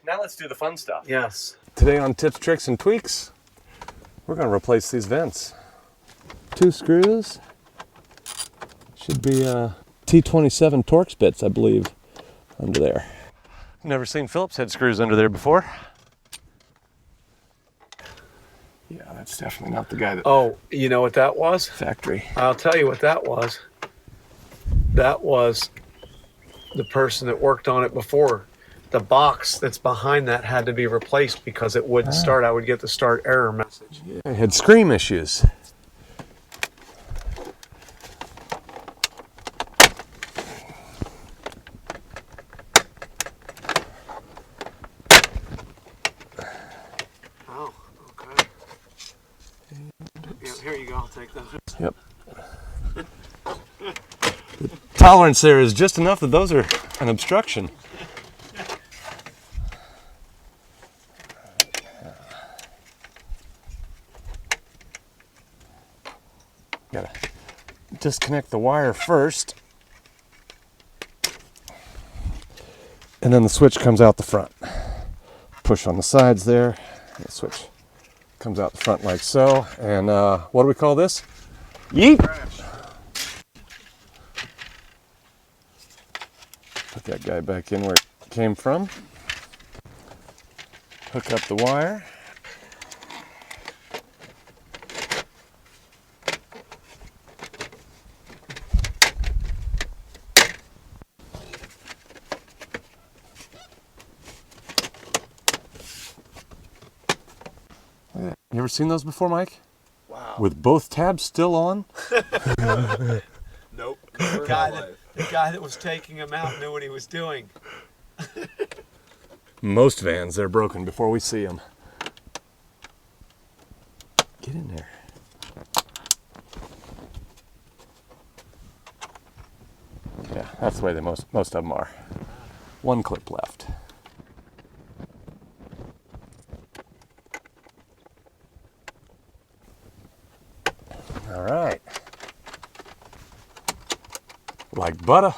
Now let's do the fun stuff. Yes. Today on Tips, Tricks, and Tweaks, we're going to replace these vents. 2 screws. Should be T27 Torx bits, I believe, under there. Never seen Phillips head screws under there before. Yeah, that's definitely not the guy that... Oh, you know what that was? Factory. I'll tell you what that was. That was the person that worked on it before. The box that's behind that had to be replaced because it wouldn't start. I would get the start error message. Yeah, it had scream issues. Oh, okay. Yeah, here you go. I'll take those. Yep. The tolerance there is just enough that those are an obstruction. Gotta disconnect the wire first, and then the switch comes out the front. Push on the sides there, and the switch comes out the front like so. And what do we call this? Yeet! Put that guy back in where it came from. Hook up the wire. You ever seen those before, Mike? Wow. With both tabs still on? Nope. The guy that was taking him out knew what he was doing. Most vans, they're broken before we see them. Get in there. Yeah, that's the way most of them are. 1 clip left. All right. Like butter.